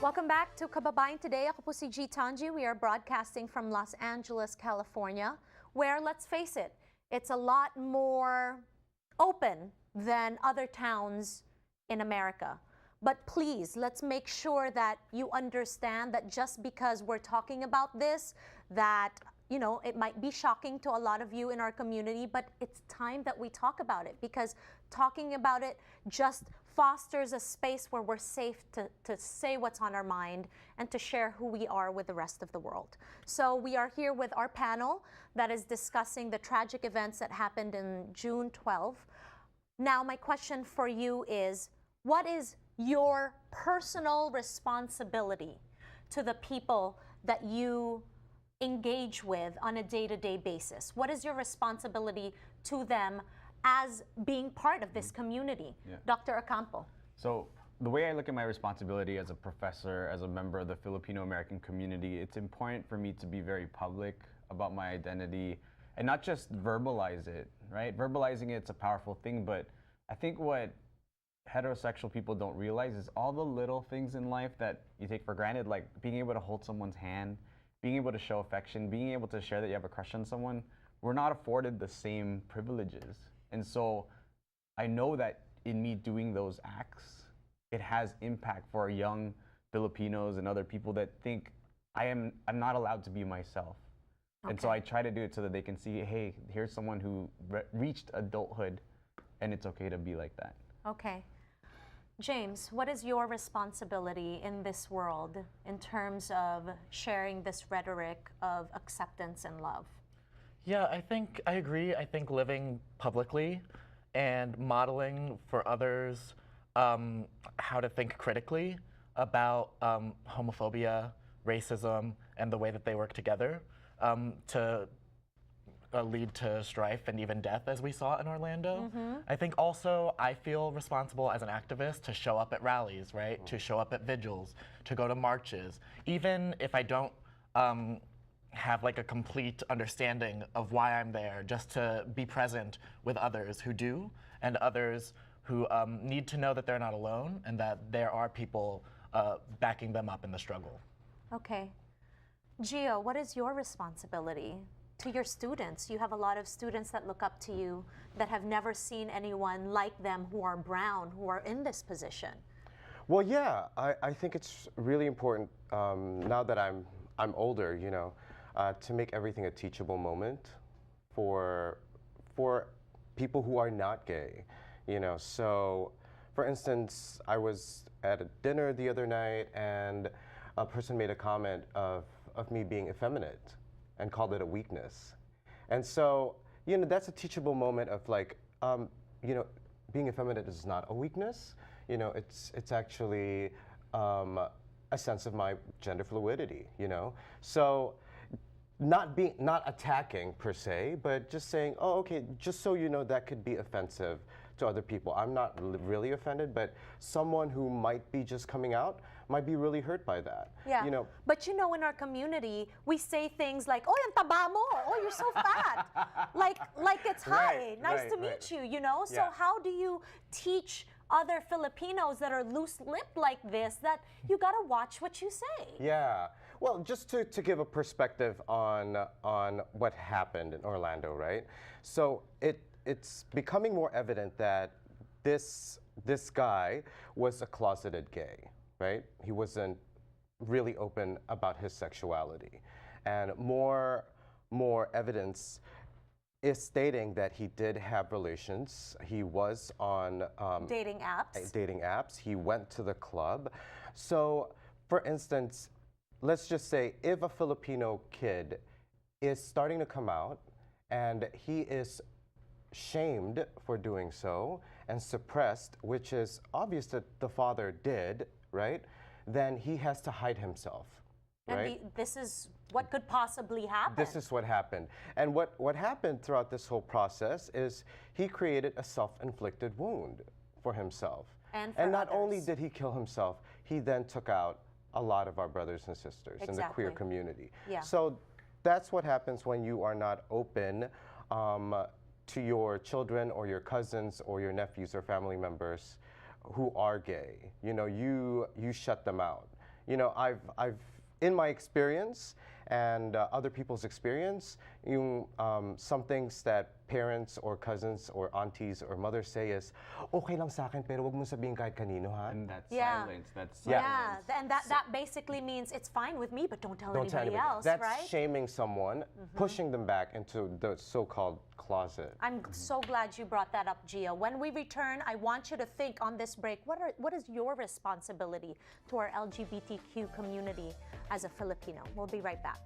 Welcome back to Kababayan Today. Ako po si G. Tanji. We are broadcasting from Los Angeles, California, where, let's face it, it's a lot more open than other towns in America. But please, let's make sure that you understand that just because we're talking about this, that, you know, it might be shocking to a lot of you in our community, but it's time that we talk about it, because talking about it just fosters a space where we're safe to say what's on our mind and to share who we are with the rest of the world. So we are here with our panel that is discussing the tragic events that happened in June 12. Now, my question for you is, what is your personal responsibility to the people that you engage with on a day-to-day basis? What is your responsibility to them as being part of this community? Yeah. Dr. Ocampo. So the way I look at my responsibility as a professor, as a member of the Filipino-American community, it's important for me to be very public about my identity and not just verbalize it, right? Verbalizing it's a powerful thing, but I think what heterosexual people don't realize is all the little things in life that you take for granted, like being able to hold someone's hand, being able to show affection, being able to share that you have a crush on someone. We're not afforded the same privileges. And so I know that in me doing those acts, it has impact for young Filipinos and other people that think I'm not allowed to be myself. Okay. And so I try to do it so that they can see, hey, here's someone who reached adulthood and it's okay to be like that. Okay. James, what is your responsibility in this world in terms of sharing this rhetoric of acceptance and love? Yeah, I think I agree. I think living publicly and modeling for others how to think critically about homophobia, racism, and the way that they work together to lead to strife and even death, as we saw in Orlando. Mm-hmm. I think also I feel responsible as an activist to show up at rallies, right? To show up at vigils, to go to marches. Even if I don't have like a complete understanding of why I'm there, just to be present with others who do, and others who need to know that they're not alone and that there are people backing them up in the struggle. Okay. Gio, what is your responsibility to your students? You have a lot of students that look up to you that have never seen anyone like them who are brown, who are in this position. Well, yeah, I think it's really important now that I'm older, you know, to make everything a teachable moment for people who are not gay, you know. So, for instance, I was at a dinner the other night and a person made a comment of me being effeminate and called it a weakness. And so, you know, that's a teachable moment of like, you know, being effeminate is not a weakness. You know, it's actually a sense of my gender fluidity, you know. So not attacking per se, but just saying, oh, okay, just so you know, that could be offensive to other people. I'm not really offended, but someone who might be just coming out might be really hurt by that. Yeah, you know. But you know, in our community, we say things like, oh, ang taba mo, oh, you're so fat. like it's hi, nice to meet you, you know? So how do you teach other Filipinos that are loose-lipped like this that you gotta watch what you say? Yeah, well, just to give a perspective on what happened in Orlando, right? So it's becoming more evident that this guy was a closeted gay, right? He wasn't really open about his sexuality, and more evidence is stating that he did have relations. He was on dating apps. He went to the club. So, for instance, let's just say if a Filipino kid is starting to come out and he is shamed for doing so and suppressed, which is obvious that the father did, right? Then he has to hide himself. Right? And this is what could possibly happen. This is what happened. And what happened throughout this whole process is he created a self-inflicted wound for himself. And not others. Only did he kill himself, he then took out a lot of our brothers and sisters in the queer community. Yeah. So that's what happens when you are not open to your children or your cousins or your nephews or family members who are gay. You know, you shut them out. You know, I've in my experience and other people's experience, some things that parents or cousins or aunties or mothers say is, okay lang sa akin pero wag mo sabihin kahit kanino, ha? And that's Yeah. silence. That's Yeah, silence. and that basically means it's fine with me, but don't tell Don't tell anybody anybody. else, That's right? shaming someone, pushing them back into the so-called closet. I'm so glad you brought that up, Gia. When we return, I want you to think on this break, what is your responsibility to our LGBTQ community as a Filipino? We'll be right back.